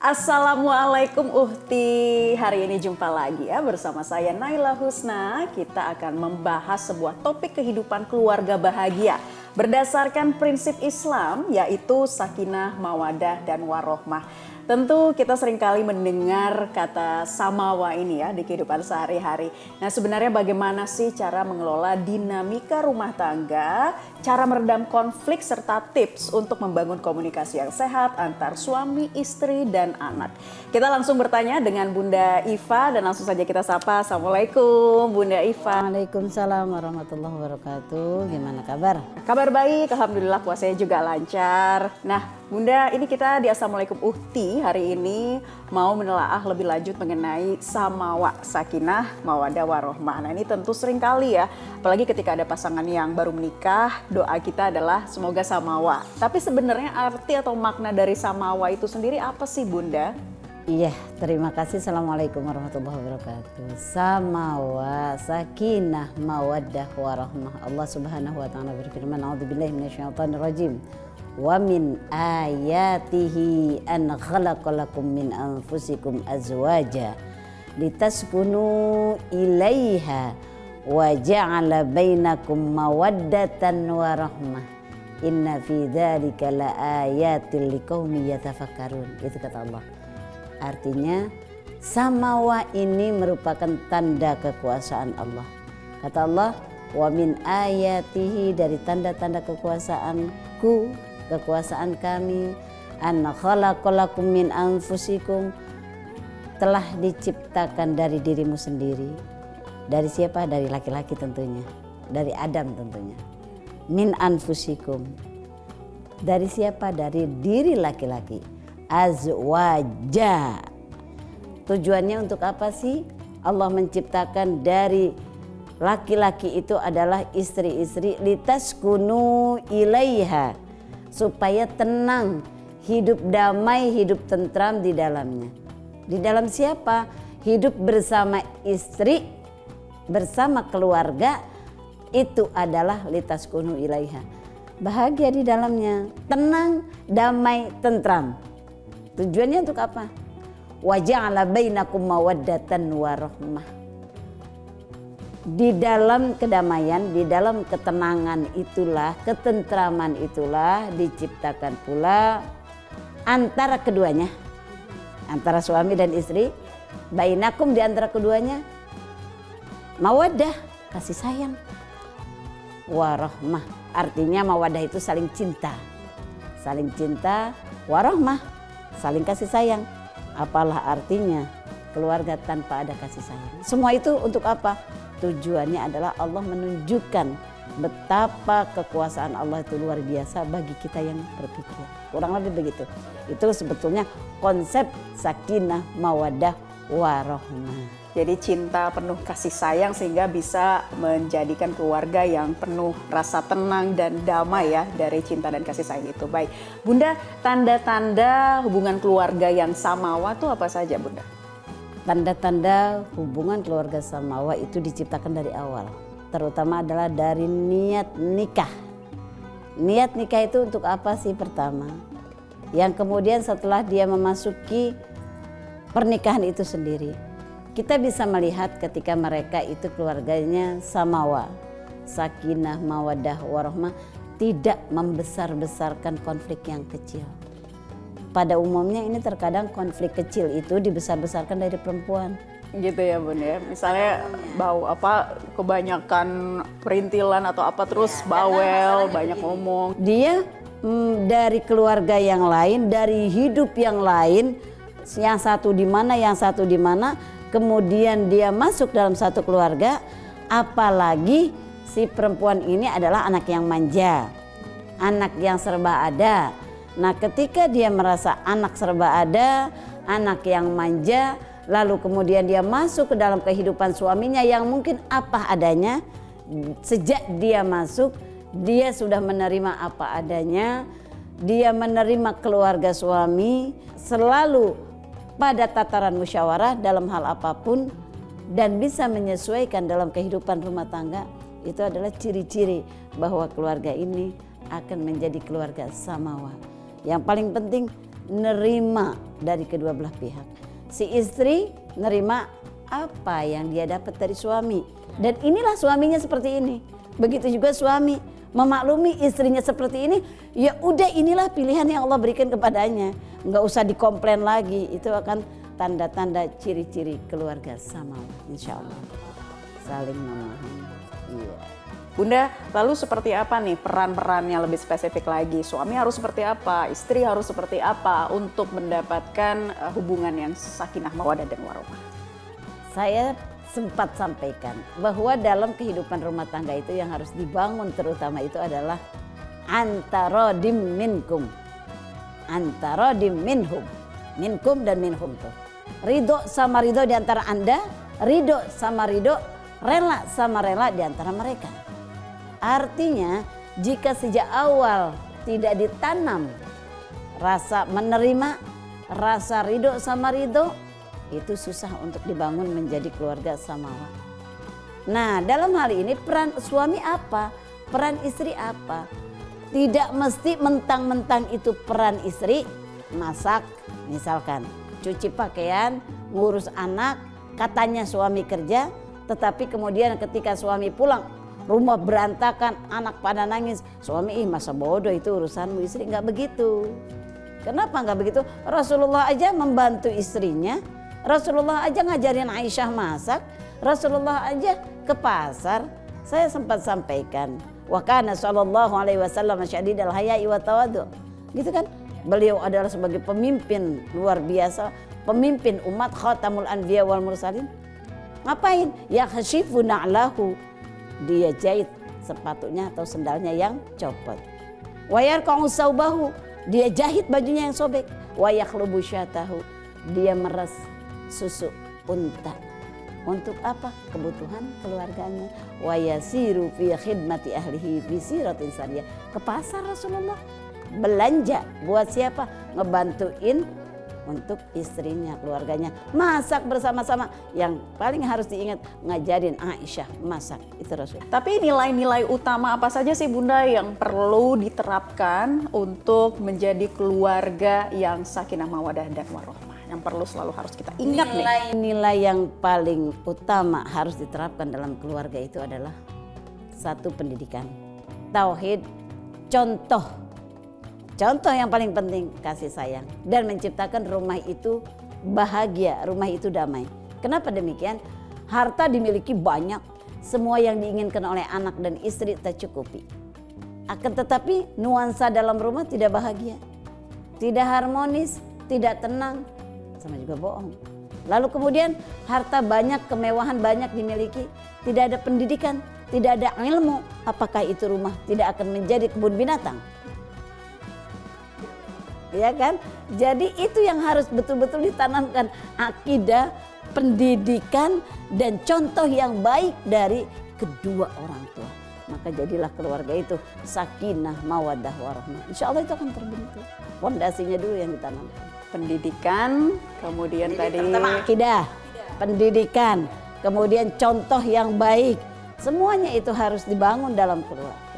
Assalamualaikum Uhti. Hari ini jumpa lagi ya bersama saya Naila Husna. Kita akan membahas sebuah topik kehidupan keluarga bahagia berdasarkan prinsip Islam, yaitu sakinah, mawadah, dan warohmah. Tentu kita seringkali mendengar kata samawa ini ya di kehidupan sehari-hari. Nah, sebenarnya bagaimana sih cara mengelola dinamika rumah tangga, cara meredam konflik, serta tips untuk membangun komunikasi yang sehat antar suami, istri, dan anak. Kita langsung bertanya dengan Bunda Iva dan langsung saja kita sapa. Assalamualaikum Bunda Iva. Waalaikumsalam warahmatullahi wabarakatuh. Gimana kabar? Kabar baik, Alhamdulillah puasanya juga lancar. Nah Bunda, ini kita di Assalamualaikum Uhti hari ini mau menelaah lebih lanjut mengenai samawa, sakinah, mawadah, warohmah. Nah ini tentu sering kali ya, apalagi ketika ada pasangan yang baru menikah, doa kita adalah semoga samawa. Tapi sebenarnya arti atau makna dari samawa itu sendiri apa sih Bunda? Iya, terima kasih. Assalamualaikum warahmatullahi wabarakatuh. Samawa, sakinah, mawaddah, warahmah. Allah subhanahu wa ta'ala berfirman, a'udzubillahi minasyaitonirrajim. Wa min ayatihi an khalaqalakum min anfusikum azwaja litaskunu ilaiha wa ja'ala bainakum mawaddatan wa rahmah inna fi dzalika laayatil liqaumin yatafakkarun. Itu kata Allah. Artinya samawa ini merupakan tanda kekuasaan Allah. Kata Allah, wa min ayatihi, dari tanda-tanda kekuasaanku, kekuasaan kami, an khalaqalakum min anfusikum, telah diciptakan dari dirimu sendiri. Dari siapa? Dari laki-laki tentunya, dari Adam tentunya. Min anfusikum, dari siapa? Dari diri laki-laki. Azwaja, tujuannya untuk apa sih? Allah menciptakan dari laki-laki itu adalah istri-istri, litaskunu ilaiha, supaya tenang, hidup damai, hidup tentram di dalamnya. Di dalam siapa? Hidup bersama istri, bersama keluarga, itu adalah litaskunu ilaiha. Bahagia di dalamnya, tenang, damai, tentram. Tujuannya untuk apa? Wa ja'ala bainakum mawaddatan wa rahmah. Di dalam kedamaian, di dalam ketenangan itulah, ketentraman itulah diciptakan pula antara keduanya, antara suami dan istri. Bainakum, di antara keduanya, mawaddah, kasih sayang. Warahmah, artinya mawaddah itu saling cinta. Saling cinta, warahmah, saling kasih sayang. Apalah artinya keluarga tanpa ada kasih sayang? Semua itu untuk apa? Tujuannya adalah Allah menunjukkan betapa kekuasaan Allah itu luar biasa bagi kita yang berpikir. Kurang lebih begitu. Itu sebetulnya konsep sakinah, mawadah, warohmah. Jadi cinta penuh kasih sayang sehingga bisa menjadikan keluarga yang penuh rasa tenang dan damai ya dari cinta dan kasih sayang itu. Baik, Bunda, tanda-tanda hubungan keluarga yang samawa itu apa saja Bunda? Tanda-tanda hubungan keluarga samawa itu diciptakan dari awal. Terutama adalah dari niat nikah. Niat nikah itu untuk apa sih pertama? Yang kemudian setelah dia memasuki pernikahan itu sendiri, kita bisa melihat ketika mereka itu keluarganya samawa, sakinah, mawadah, warohmah, tidak membesar-besarkan konflik yang kecil. Pada umumnya ini terkadang konflik kecil itu dibesar-besarkan dari perempuan. Gitu ya Bun ya, misalnya kebanyakan perintilan atau apa terus bawel, banyak ngomong. Dia dari keluarga yang lain, dari hidup yang lain, yang satu di mana, yang satu di mana, kemudian dia masuk dalam satu keluarga, apalagi si perempuan ini adalah anak yang manja, anak yang serba ada. Nah, ketika dia merasa anak serba ada, anak yang manja, lalu kemudian dia masuk ke dalam kehidupan suaminya yang mungkin apa adanya, sejak dia masuk, dia sudah menerima apa adanya, dia menerima keluarga suami selalu pada tataran musyawarah dalam hal apapun dan bisa menyesuaikan dalam kehidupan rumah tangga. Itu adalah ciri-ciri bahwa keluarga ini akan menjadi keluarga samawa. Yang paling penting nerima dari kedua belah pihak. Si istri nerima apa yang dia dapat dari suami. Dan inilah suaminya seperti ini. Begitu juga suami memaklumi istrinya seperti ini, ya udah inilah pilihan yang Allah berikan kepadanya. Nggak usah dikomplain lagi, itu akan tanda-tanda ciri-ciri keluarga samawa, insya Allah. Saling memahami. Iya. Bunda, lalu seperti apa nih peran-perannya lebih spesifik lagi? Suami harus seperti apa? Istri harus seperti apa untuk mendapatkan hubungan yang sakinah, mawaddah dan warahmah? Saya sempat sampaikan bahwa dalam kehidupan rumah tangga itu yang harus dibangun terutama itu adalah antarodim minkum, antarodim minhum, minkum dan minhum tuh. Ridho sama ridho di antara Anda, ridho sama ridho, rela sama rela di antara mereka. Artinya jika sejak awal tidak ditanam rasa menerima, rasa ridho sama ridho, itu susah untuk dibangun menjadi keluarga samawa. Nah, dalam hal ini peran suami apa? Peran istri apa? Tidak mesti mentang-mentang itu peran istri, masak misalkan, cuci pakaian, ngurus anak, katanya suami kerja, tetapi kemudian ketika suami pulang, rumah berantakan, anak pada nangis, suami masa bodoh itu urusanmu, istri nggak begitu. Kenapa nggak begitu? Rasulullah aja membantu istrinya, Rasulullah aja ngajarin Aisyah masak, Rasulullah aja ke pasar. Saya sempat sampaikan, wa kana sallallahu alaihi wasallam syadidal haya'i wa tawadhu. Gitu kan? Beliau adalah sebagai pemimpin luar biasa, pemimpin umat, khatamul anbiya wal mursalin. Ngapain? Ya khashifu na'lahu. Dia jahit sepatunya atau sendalnya yang copot. Wa yarqa'u saubahu. Dia jahit bajunya yang sobek. Wa yakhlubu syatahu. Dia meres susu unta. Untuk apa? Kebutuhan keluarganya. Wa yasiru fi khidmati ahlihi fi siratin sariyah. Ke pasar Rasulullah belanja buat siapa? Ngebantuin untuk istrinya, keluarganya. Masak bersama-sama. Yang paling harus diingat, ngajarin Aisyah masak. Itu Rasul. Tapi nilai-nilai utama apa saja sih Bunda yang perlu diterapkan untuk menjadi keluarga yang sakinah mawaddah dan warahmah? Yang perlu selalu harus kita ingat nih. Nilai-nilai yang paling utama harus diterapkan dalam keluarga itu adalah satu, pendidikan, tauhid, contoh yang paling penting kasih sayang dan menciptakan rumah itu bahagia, rumah itu damai. Kenapa demikian? Harta dimiliki banyak, semua yang diinginkan oleh anak dan istri tercukupi. Akan tetapi nuansa dalam rumah tidak bahagia, tidak harmonis, tidak tenang, sama juga bohong. Lalu kemudian harta banyak, kemewahan banyak dimiliki, tidak ada pendidikan, tidak ada ilmu, apakah itu rumah tidak akan menjadi kebun binatang? Ya kan? Jadi itu yang harus betul-betul ditanamkan, akidah, pendidikan dan contoh yang baik dari kedua orang tua. Maka jadilah keluarga itu sakinah, mawaddah, warahmah. Insya Allah itu akan terbentuk. Fondasinya dulu yang ditanamkan. Pendidikan, kemudian tadi akidah, pendidikan, kemudian contoh yang baik. Semuanya itu harus dibangun dalam keluarga.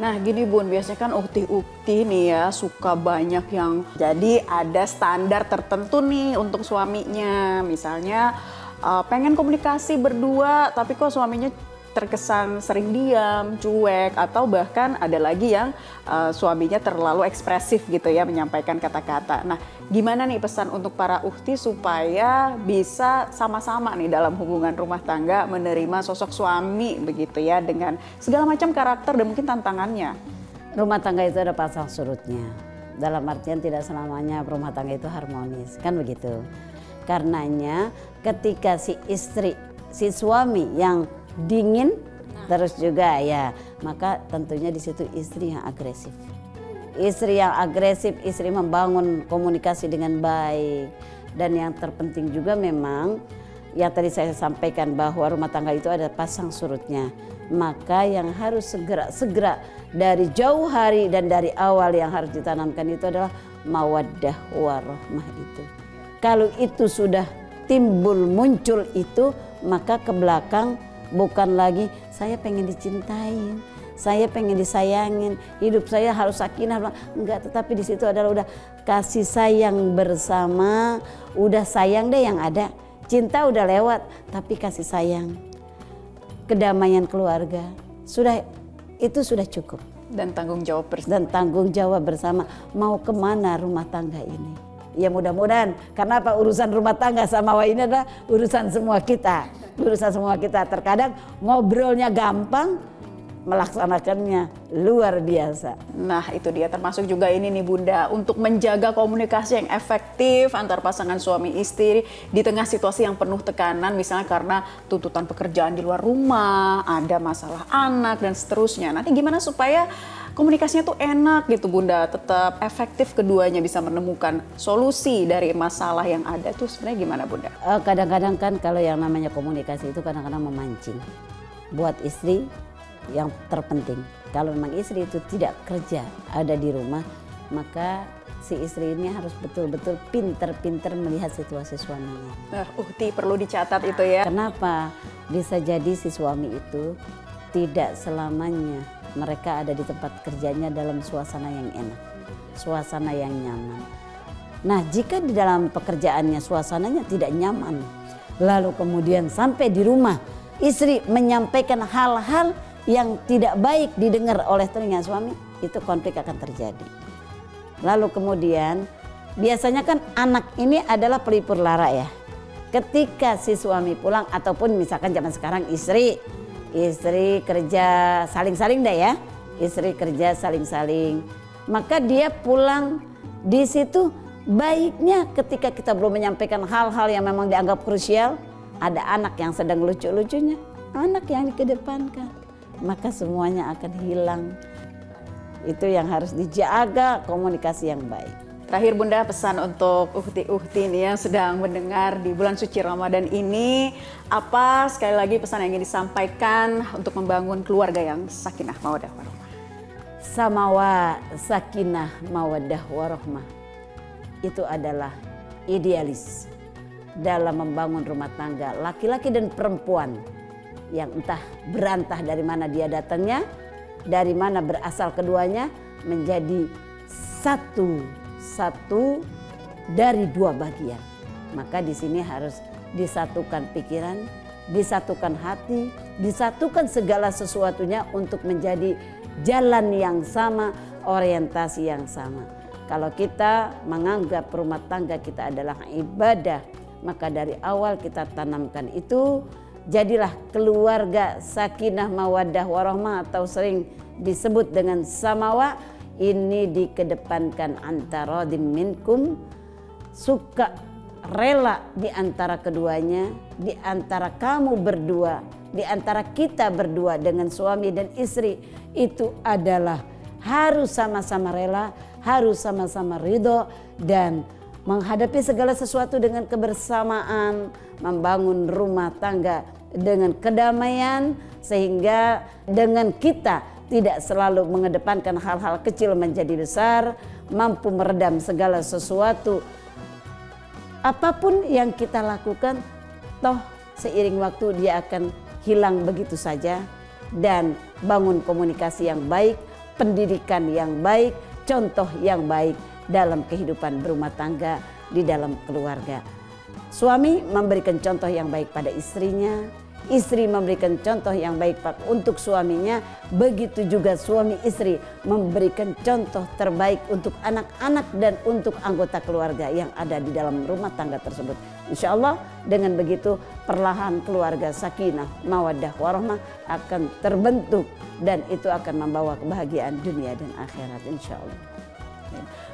Nah gini Bun, biasanya kan ukti-ukti nih ya suka banyak yang jadi ada standar tertentu nih untuk suaminya. Misalnya pengen komunikasi berdua tapi kok suaminya terkesan sering diam, cuek, atau bahkan ada lagi yang suaminya terlalu ekspresif gitu ya menyampaikan kata-kata. Nah gimana nih pesan untuk para ukti supaya bisa sama-sama nih dalam hubungan rumah tangga menerima sosok suami begitu ya dengan segala macam karakter dan mungkin tantangannya. Rumah tangga itu ada pasang surutnya. Dalam artian tidak selamanya rumah tangga itu harmonis, kan begitu. Karenanya ketika si istri, si suami yang dingin terus juga ya, maka tentunya di situ istri yang agresif. Istri yang agresif, istri membangun komunikasi dengan baik. Dan yang terpenting juga memang yang tadi saya sampaikan bahwa rumah tangga itu ada pasang surutnya. Maka yang harus segera dari jauh hari dan dari awal yang harus ditanamkan itu adalah mawaddah warahmah itu. Kalau itu sudah timbul muncul itu, maka ke belakang bukan lagi saya pengen dicintain, saya pengen disayangin, hidup saya harus sakinah. Enggak, tetapi di situ adalah udah kasih sayang bersama, udah sayang deh yang ada. Cinta udah lewat, tapi kasih sayang, kedamaian keluarga, itu sudah cukup. Dan tanggung jawab bersama. Dan tanggung jawab bersama, mau kemana rumah tangga ini. Ya mudah-mudahan, karena apa, urusan rumah tangga sama ini adalah urusan semua kita. Urusan semua kita, terkadang ngobrolnya gampang, melaksanakannya luar biasa. Nah itu dia, termasuk juga ini nih Bunda, untuk menjaga komunikasi yang efektif antar pasangan suami istri di tengah situasi yang penuh tekanan, misalnya karena tuntutan pekerjaan di luar rumah, ada masalah anak dan seterusnya. Nanti gimana supaya komunikasinya tuh enak gitu Bunda, tetap efektif, keduanya bisa menemukan solusi dari masalah yang ada tuh sebenarnya gimana Bunda? Kadang-kadang kan kalau yang namanya komunikasi itu kadang-kadang memancing buat istri. Yang terpenting, kalau memang istri itu tidak kerja, ada di rumah, maka si istri ini harus betul-betul pinter-pinter melihat situasi suaminya. Uhti perlu dicatat itu ya. Kenapa? Bisa jadi si suami itu tidak selamanya mereka ada di tempat kerjanya dalam suasana yang enak, suasana yang nyaman. Nah, jika di dalam pekerjaannya suasananya tidak nyaman, lalu kemudian sampai di rumah istri menyampaikan hal-hal yang tidak baik didengar oleh telinga suami, itu konflik akan terjadi. Lalu kemudian biasanya kan anak ini adalah pelipur lara ya. Ketika si suami pulang, ataupun misalkan zaman sekarang istri kerja saling-saling dah ya, istri kerja saling-saling, maka dia pulang, di situ baiknya ketika kita belum menyampaikan hal-hal yang memang dianggap krusial, ada anak yang sedang lucu-lucunya, anak yang dikedepankan, maka semuanya akan hilang. Itu yang harus dijaga, komunikasi yang baik. Terakhir Bunda, pesan untuk uhti-uhti ini yang sedang mendengar di bulan suci Ramadan ini, apa sekali lagi pesan yang ingin disampaikan untuk membangun keluarga yang sakinah mawaddah warahmah? Samawa sakinah mawaddah warahmah itu adalah idealis dalam membangun rumah tangga laki-laki dan perempuan yang entah berantah dari mana dia datangnya, dari mana berasal keduanya, menjadi satu dari dua bagian. Maka di sini harus disatukan pikiran, disatukan hati, disatukan segala sesuatunya untuk menjadi jalan yang sama, orientasi yang sama. Kalau kita menganggap rumah tangga kita adalah ibadah, maka dari awal kita tanamkan itu. Jadilah keluarga sakinah mawaddah warahmah, atau sering disebut dengan samawa. Ini dikedepankan antara minkum, suka rela di antara keduanya, di antara kamu berdua, di antara kita berdua dengan suami dan istri, itu adalah harus sama-sama rela, harus sama-sama ridho dan menghadapi segala sesuatu dengan kebersamaan, membangun rumah tangga dengan kedamaian, sehingga dengan kita tidak selalu mengedepankan hal-hal kecil menjadi besar, mampu meredam segala sesuatu. Apapun yang kita lakukan, toh seiring waktu dia akan hilang begitu saja. Dan bangun komunikasi yang baik, pendidikan yang baik, contoh yang baik dalam kehidupan berumah tangga di dalam keluarga. Suami memberikan contoh yang baik pada istrinya, istri memberikan contoh yang baik untuk suaminya, begitu juga suami istri memberikan contoh terbaik untuk anak-anak dan untuk anggota keluarga yang ada di dalam rumah tangga tersebut. Insya Allah dengan begitu perlahan keluarga sakinah mawaddah warahmah akan terbentuk, dan itu akan membawa kebahagiaan dunia dan akhirat insya Allah.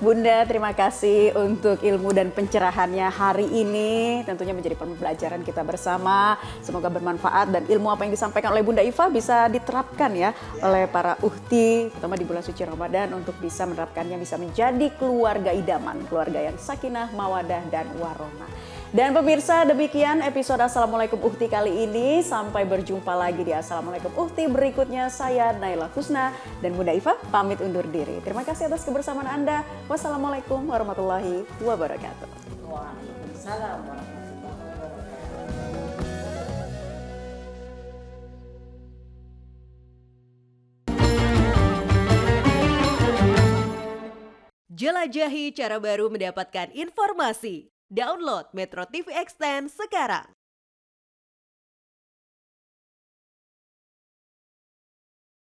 Bunda, terima kasih untuk ilmu dan pencerahannya hari ini. Tentunya menjadi pembelajaran kita bersama. Semoga bermanfaat dan ilmu apa yang disampaikan oleh Bunda Iva bisa diterapkan ya oleh para uhti, terutama di bulan suci Ramadan, untuk bisa menerapkannya, bisa menjadi keluarga idaman, keluarga yang sakinah, mawadah, dan warahmah. Dan pemirsa, demikian episode Assalamualaikum Uhti kali ini. Sampai berjumpa lagi di Assalamualaikum Uhti berikutnya. Saya Naila Husna dan Bunda Iva pamit undur diri. Terima kasih atas kebersamaan Anda. Wassalamualaikum warahmatullahi wabarakatuh. Waalaikumsalam warahmatullahi wabarakatuh. Jelajahi cara baru mendapatkan informasi. Download Metro TV Extend sekarang.